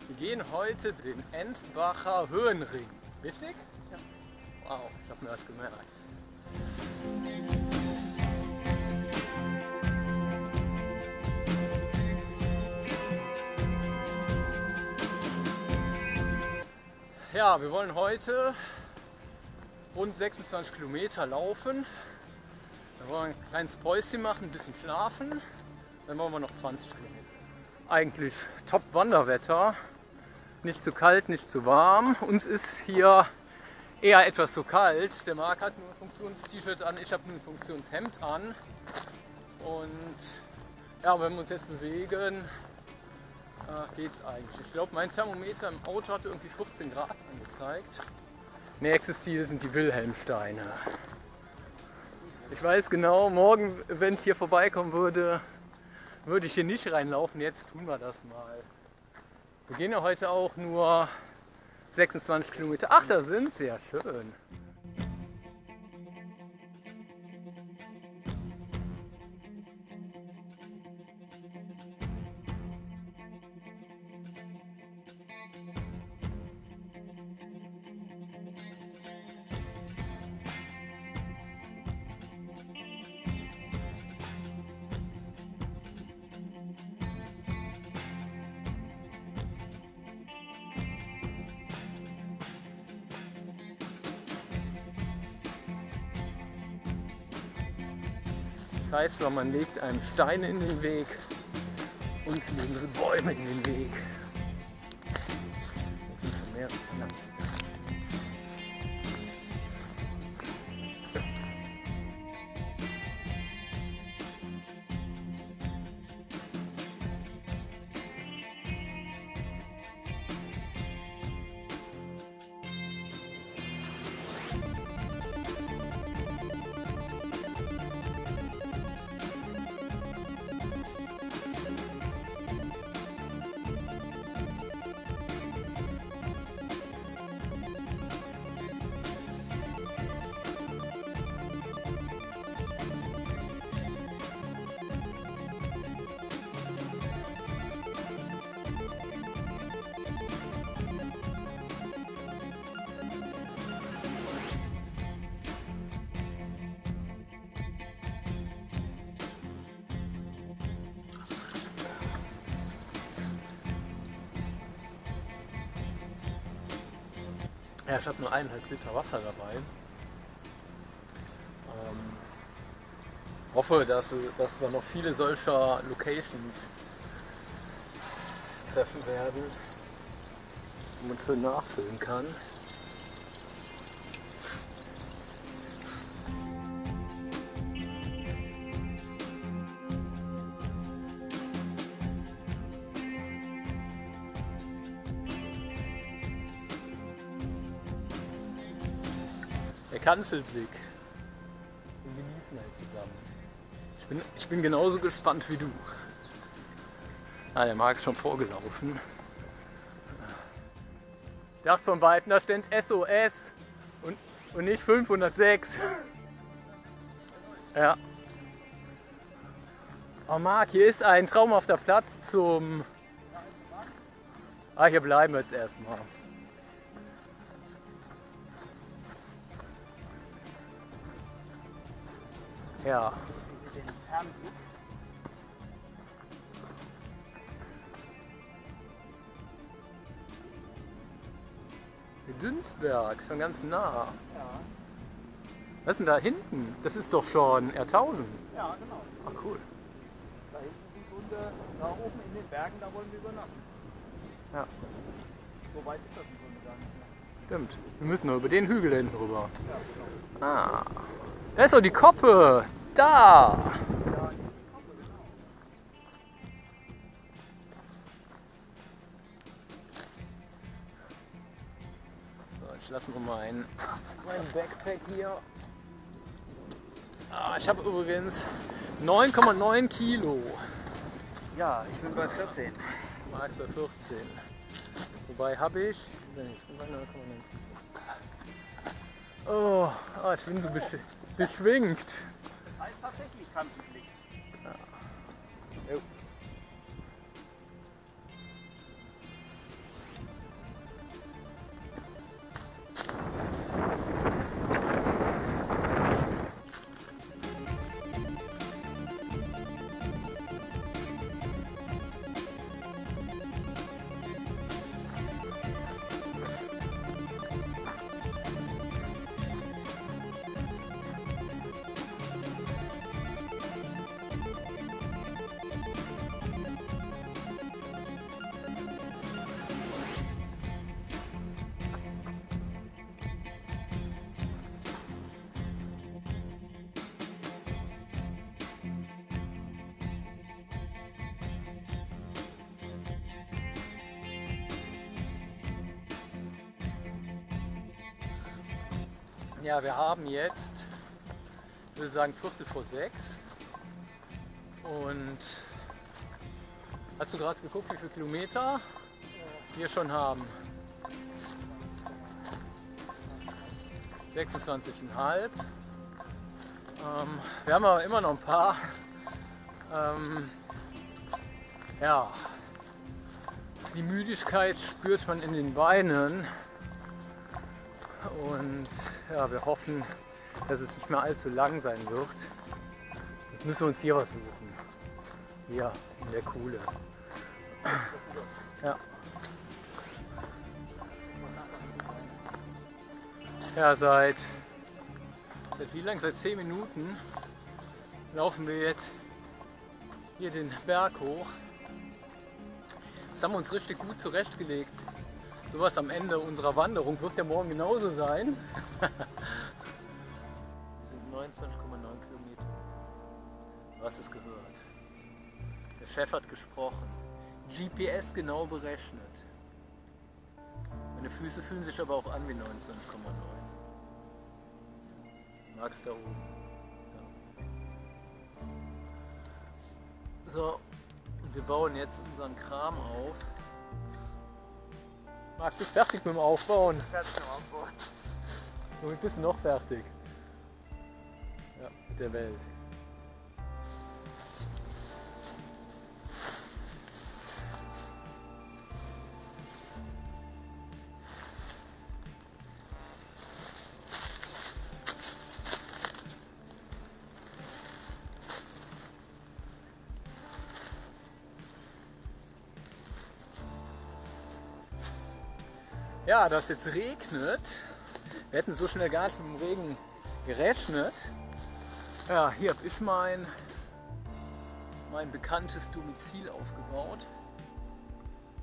Wir gehen heute den Endbacher Höhenring. Richtig? Ja. Wow, ich habe mir das gemerkt. Ja, wir wollen heute rund 26 Kilometer laufen. Dann wollen wir ein kleines Päuschen machen, ein bisschen schlafen. Dann wollen wir noch 20 Kilometer. Eigentlich top Wanderwetter. Nicht zu kalt, nicht zu warm. Uns ist hier eher etwas zu kalt. Der Marc hat nur ein Funktions-T-Shirt an, ich habe nur ein Funktionshemd an. Und ja, wenn wir uns jetzt bewegen, geht's eigentlich. Ich glaube, mein Thermometer im Auto hatte irgendwie 14 Grad angezeigt. Nächstes Ziel sind die Wilhelmsteine. Ich weiß genau, morgen, wenn ich hier vorbeikommen würde, würde ich hier nicht reinlaufen. Jetzt tun wir das mal. Wir gehen ja heute auch nur 26 Kilometer. Ach, da sind sie, ja schön. Das heißt zwar, man legt einem Steine in den Weg, uns legen sie Bäume in den Weg. Ja, ich habe nur 1,5 Liter Wasser dabei. Hoffe, dass wir noch viele solcher Locations treffen werden, wo man schön nachfüllen kann. Der Kanzelblick. Wir genießen halt zusammen. Ich bin genauso gespannt wie du. Ah, der Marc ist schon vorgelaufen. Ich dachte von Weitem, da steht SOS und nicht 506. Ja. Oh Marc, hier ist ein traumhafter Platz zum... Ah, hier bleiben wir jetzt erstmal. Ja. Dünsberg, schon ganz nah. Ja. Was ist denn da hinten? Das ist doch schon R1000. Ja, genau. Ach cool. Da hinten sind Hunde, da oben in den Bergen, da wollen wir übernachten. Ja. So weit ist das im Grunde gar nicht mehr. Stimmt. Wir müssen nur über den Hügel da hinten rüber. Ja, genau. Ah. Da ist doch die Koppe. Da. Ja, ist die Koppe, genau. So, jetzt lassen wir meinen Backpack hier. Ah, ich habe übrigens 9,9 Kilo. Ja, ich bin bei 14. Max bei 14. Wobei habe ich. Oh, ich bin so beschwingt. Das heißt tatsächlich Kanzelblick. Jo. Ja, wir haben jetzt, ich würde sagen, 5:45. Und hast du gerade geguckt, wie viele Kilometer wir schon haben? 26,5. Wir haben aber immer noch ein paar. Ja, die Müdigkeit spürt man in den Beinen. Und ja, wir hoffen, dass es nicht mehr allzu lang sein wird. Jetzt müssen wir uns hier was suchen. Hier in der Kuhle. Ja. Ja, seit wie lang? Seit 10 Minuten laufen wir jetzt hier den Berg hoch. Jetzt haben wir uns richtig gut zurechtgelegt. Sowas am Ende unserer Wanderung wird ja morgen genauso sein. Wir sind 29,9 Kilometer. Du hast es gehört. Der Chef hat gesprochen. GPS genau berechnet. Meine Füße fühlen sich aber auch an wie 19,9. Max da oben. Ja. So, und wir bauen jetzt unseren Kram auf. Max, bist du fertig mit dem Aufbauen? Fertig mit dem Aufbauen. Womit bist du noch fertig? Ja, mit der Welt. Ja, dass es jetzt regnet. Wir hätten so schnell gar nicht mit dem Regen gerechnet. Ja, hier habe ich mein bekanntes Domizil aufgebaut.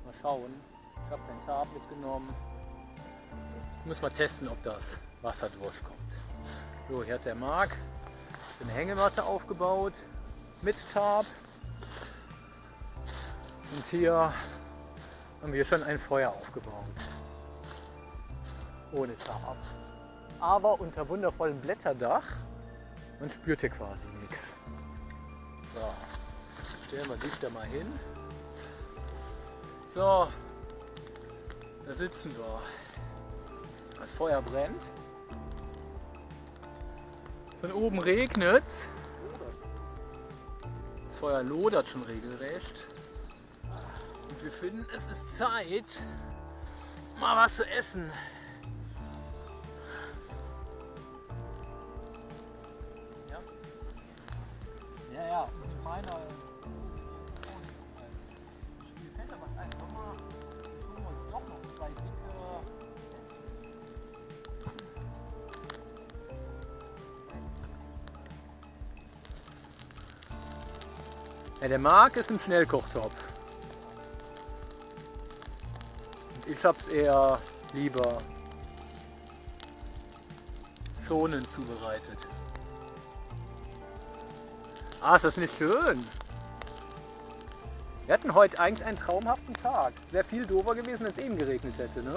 Mal schauen. Ich habe kein Tarp mitgenommen. Ich muss mal testen, ob das Wasser durchkommt. So, hier hat der Marc eine Hängematte aufgebaut mit Tarp. Und hier haben wir schon ein Feuer aufgebaut. Ohne Tarp. Aber unter wundervollem Blätterdach. Man spürt hier quasi nichts. So, stellen wir dich da mal hin. So, da sitzen wir. Das Feuer brennt. Von oben regnet. Das Feuer lodert schon regelrecht. Und wir finden, es ist Zeit, mal was zu essen. Ja, und in meiner Hose ist auch nicht so alt. Mir fällt aber was ein. Tun wir uns doch noch 2 dicke. Ja, der Marc ist ein Schnellkochtopf. Und ich hab's eher lieber schonend zubereitet. Ah, ist das nicht schön? Wir hatten heute eigentlich einen traumhaften Tag. Wäre viel doofer gewesen, wenn es eben geregnet hätte, ne?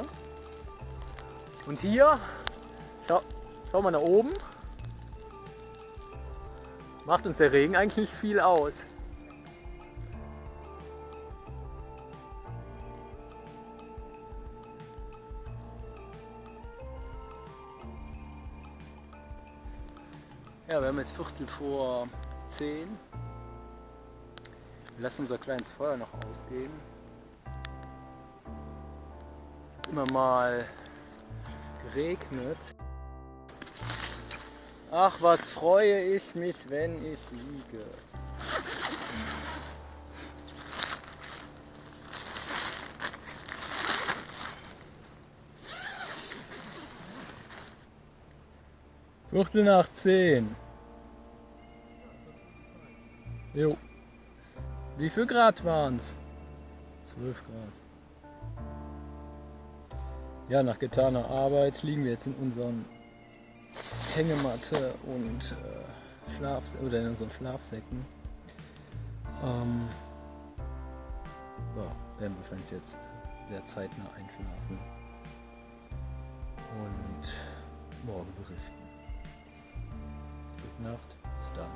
Und hier, schau mal nach oben. Macht uns der Regen eigentlich nicht viel aus. Ja, wir haben jetzt 10:15. Wir lassen unser kleines Feuer noch ausgehen. Es hat immer mal geregnet. Ach, was freue ich mich, wenn ich liege. Viertel nach 10. Jo. Wie viel Grad waren es? 12 Grad. Ja, nach getaner Arbeit liegen wir jetzt in unseren Hängematte und oder in unseren Schlafsäcken. So, werden wahrscheinlich jetzt sehr zeitnah einschlafen. Und morgen berichten. Gute Nacht, bis dann.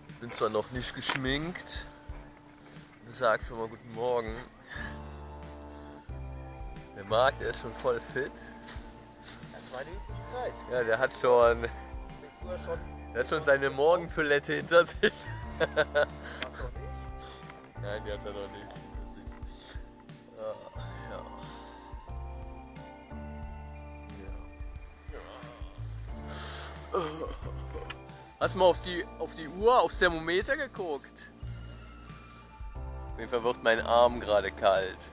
Ich bin zwar noch nicht geschminkt, sag schon mal guten Morgen. Der Marc, der ist schon voll fit. Das war die übliche Zeit. Ja, der hat schon, 6 Uhr schon. der hat schon seine Morgentoilette hinter sich. Was noch nicht? Nein, die hat er noch nicht hinter sich. Ja. Hast du mal auf die Uhr, aufs Thermometer geguckt? Auf jeden Fall wird mein Arm gerade kalt.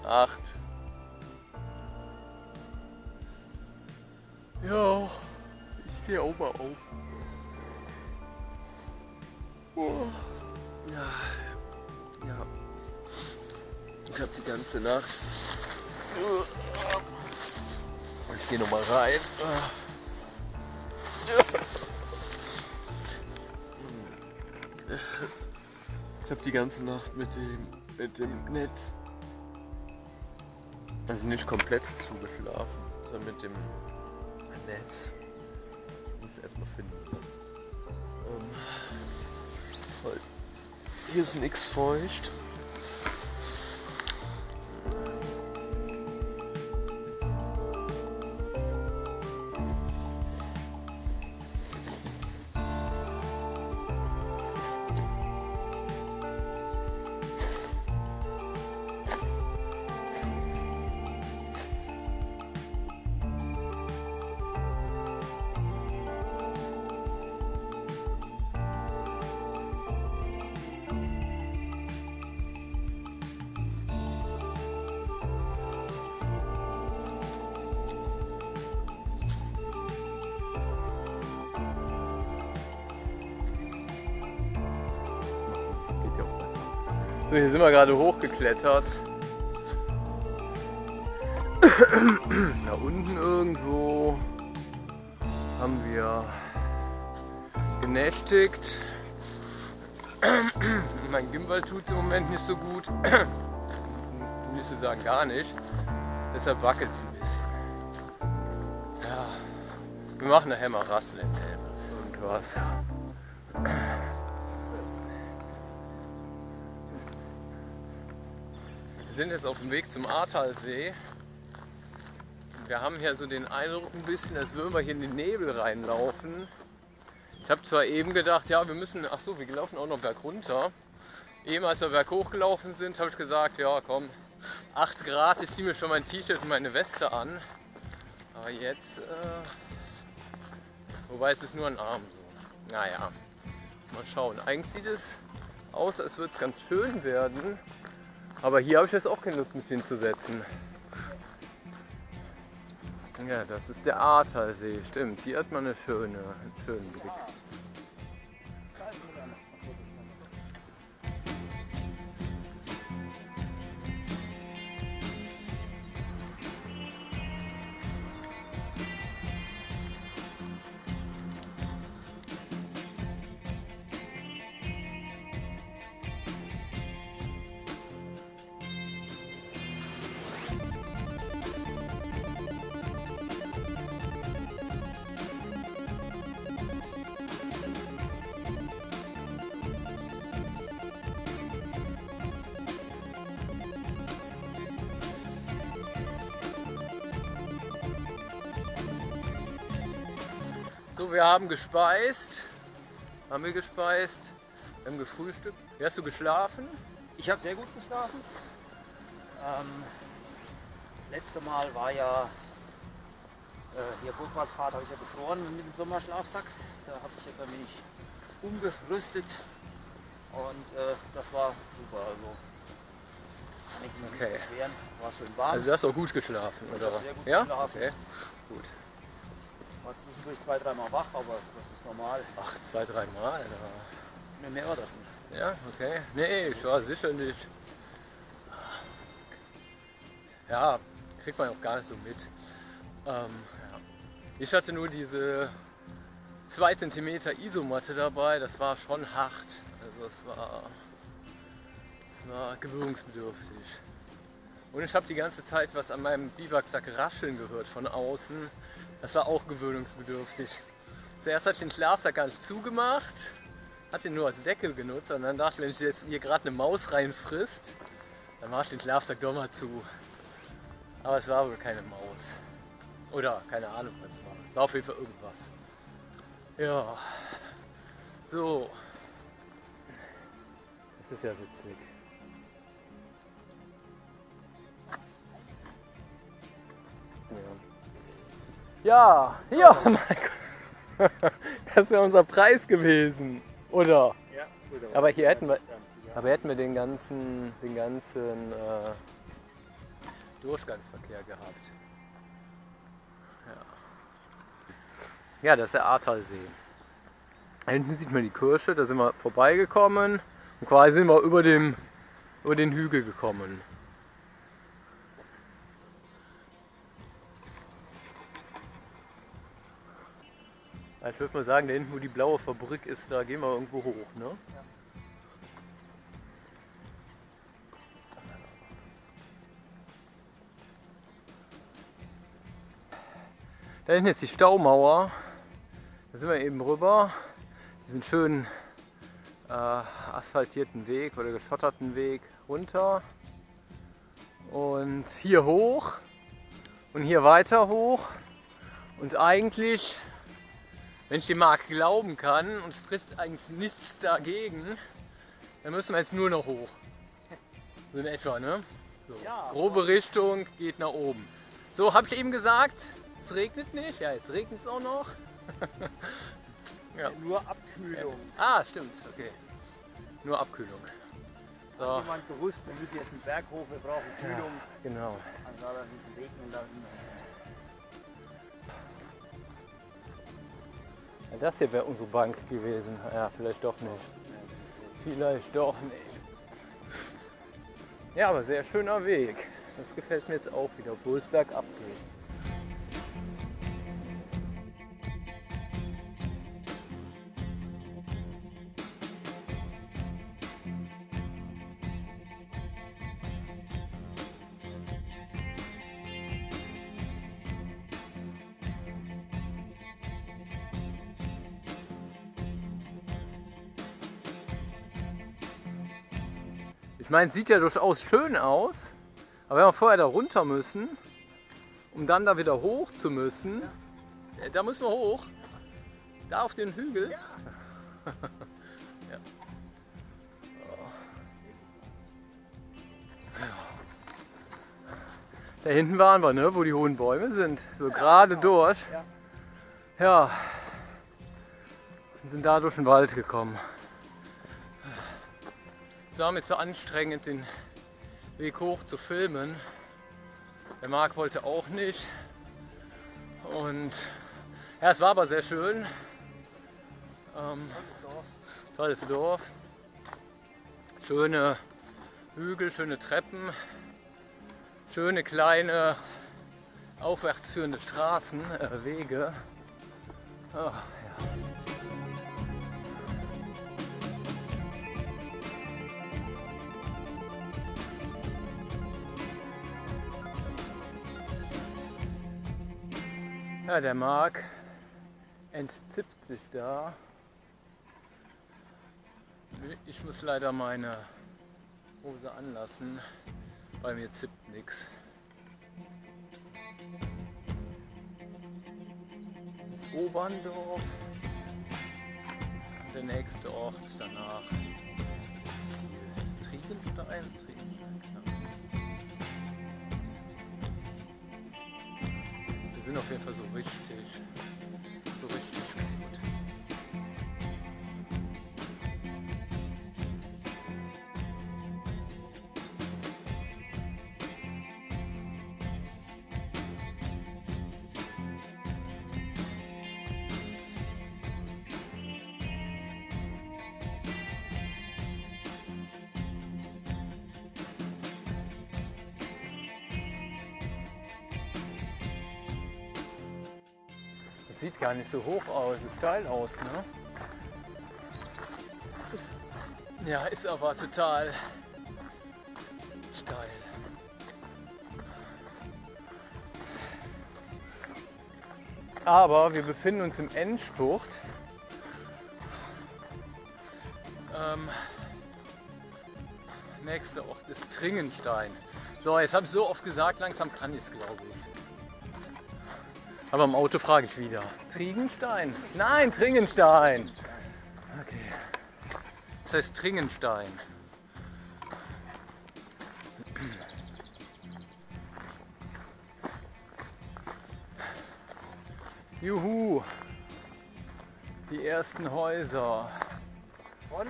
8. Ja, ich stehe auch mal auf. Oh. Ja. Ich habe die ganze Nacht. Ich gehe nochmal rein. Ich habe die ganze Nacht mit dem Netz, also nicht komplett zugeschlafen, sondern mit dem Netz. Ich muss erstmal finden. Hier ist nichts feucht. So, hier sind wir gerade hochgeklettert. Da unten irgendwo haben wir genächtigt. Mein Gimbal tut es im Moment nicht so gut. Nicht zu sagen gar nicht. Deshalb wackelt es ein bisschen. Ja, wir machen nachher mal Rassel, erzählen was. Irgendwas. Wir sind jetzt auf dem Weg zum Ahrtalsee. Wir haben hier so den Eindruck ein bisschen, als würden wir hier in den Nebel reinlaufen. Ich habe zwar eben gedacht, ja, wir müssen, ach so, wir laufen auch noch bergunter. Eben als wir berghoch gelaufen sind, habe ich gesagt, ja komm, 8 Grad, ich ziehe mir schon mein T-Shirt und meine Weste an. Aber jetzt, wobei es ist nur ein Arm so. Naja, mal schauen. Eigentlich sieht es aus, als würde es ganz schön werden. Aber hier habe ich jetzt auch keine Lust, mich hinzusetzen. Ja, das ist der Ahrtalsee, stimmt. Hier hat man einen schönen Blick. So, wir haben gespeist. Haben wir gespeist? Wir haben gefrühstückt. Wie hast du geschlafen? Ich habe sehr gut geschlafen. Das letzte Mal war ja hier Burgwaldfahrt, habe ich ja gefroren mit dem Sommerschlafsack. Da habe ich jetzt ein wenig umgerüstet und das war super. Also kann ich mich nicht beschweren. War schön warm. Also du hast auch gut geschlafen, oder? Ich hab sehr gut Ja? geschlafen. Okay. Gut. War zwischendurch 2-3 Mal wach, aber das ist normal. Ach, 2-3 Mal. Oder? Nee, mehr war das nicht. Ja, okay. Nee, ich war sicher nicht. Ja, kriegt man auch gar nicht so mit. Ja. Ich hatte nur diese 2 cm Isomatte dabei, das war schon hart. Also es war gewöhnungsbedürftig. Und ich habe die ganze Zeit was an meinem Biwaksack rascheln gehört von außen. Das war auch gewöhnungsbedürftig. Zuerst hatte ich den Schlafsack gar nicht zugemacht, hatte ihn nur als Deckel genutzt und dann dachte ich, wenn ich jetzt hier gerade eine Maus reinfrisst, dann mache ich den Schlafsack doch mal zu. Aber es war wohl keine Maus. Oder keine Ahnung, was es war. Es war auf jeden Fall irgendwas. Ja. So. Das ist ja witzig. Ja, ja, mein Gott. Das wäre unser Preis gewesen, oder? Ja, gut, Aber hier hätten wir den ganzen Durchgangsverkehr gehabt. Ja, das ist der Ahrtalsee. Da hinten sieht man die Kirche, da sind wir vorbeigekommen und quasi sind wir über den Hügel gekommen. Ich würde mal sagen, da hinten, wo die blaue Fabrik ist, da gehen wir irgendwo hoch, ne? Ja. Da hinten ist die Staumauer. Da sind wir eben rüber. Diesen schönen asphaltierten Weg oder geschotterten Weg runter. Und hier hoch. Und hier weiter hoch. Und eigentlich, wenn ich dem Marc glauben kann, und spricht eigentlich nichts dagegen, dann müssen wir jetzt nur noch hoch. So in etwa, ne? So. Ja, Grobe Richtung geht nach oben. So, habe ich eben gesagt, es regnet nicht. Ja, jetzt regnet es auch noch. Ja. Nur Abkühlung. Ah, stimmt, okay. Nur Abkühlung. So. Hat jemand gewusst, wir müssen jetzt einen Berg hoch, wir brauchen Kühlung. Ja, genau. Also hat er diesen regnen lassen. Ja, das hier wäre unsere Bank gewesen. Ja, vielleicht doch nicht. Vielleicht doch nicht. Ja, aber sehr schöner Weg. Das gefällt mir jetzt auch wieder, obwohl es bergab geht. Ich meine, es sieht ja durchaus schön aus, aber wenn wir vorher da runter müssen, um dann da wieder hoch zu müssen, da müssen wir hoch, da auf den Hügel. Ja. Ja. Da hinten waren wir, ne, wo die hohen Bäume sind, so gerade durch. Ja, wir sind da durch den Wald gekommen. Es war mir zu anstrengend, den Weg hoch zu filmen. Der Marc wollte auch nicht. Und ja, es war aber sehr schön. Tolles Dorf. Schöne Hügel, schöne Treppen. Schöne kleine aufwärts führende Straßen, Wege. Oh, ja. Ja, der Marc entzippt sich da. Ich muss leider meine Hose anlassen, bei mir zippt nichts. Das Oberndorf, der nächste Ort danach. Ziel Triebenstein. Wir sind auf jeden Fall so richtig gut. Das sieht gar nicht so hoch aus, sieht steil aus, ne? Ja, ist aber total steil. Aber wir befinden uns im Endspurt. Nächster Ort ist Tringenstein. So, jetzt habe ich so oft gesagt, langsam kann ich es, glaube ich. Aber im Auto frage ich wieder. Tringenstein? Nein, Tringenstein. Okay. Das heißt Tringenstein. Juhu. Die ersten Häuser. Von?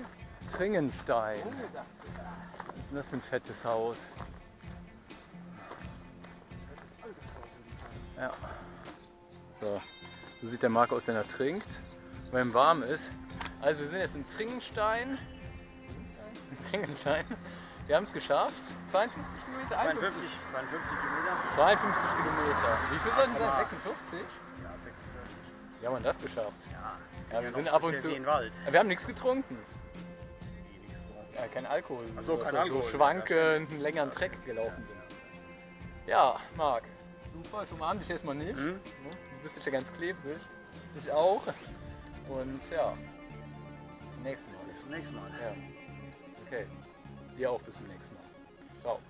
Tringenstein. Was ist denn das für ein fettes Haus? Ja. So sieht der Marc aus, wenn er trinkt, wenn ihm warm ist. Also wir sind jetzt in Tringenstein. Tringenstein. Wir haben es geschafft. 52 Kilometer? 52 Kilometer. 52 Kilometer. Wie viel sollten es sein? 46? Ja, 46. Wie haben wir das geschafft? Ja, Wir sind ab und zu. Wie in den Wald. Wir haben nichts getrunken. Ja, kein Alkohol. Ach so, kein dass wir Alkohol. So schwankend einen längeren Treck gelaufen sind. Ja, Marc. Super, schon mal dich erstmal nicht. Du bist ja ganz klebrig. Ich auch. Und ja, bis zum nächsten Mal. Bis zum nächsten Mal. Ja. Okay. Dir auch bis zum nächsten Mal. Ciao.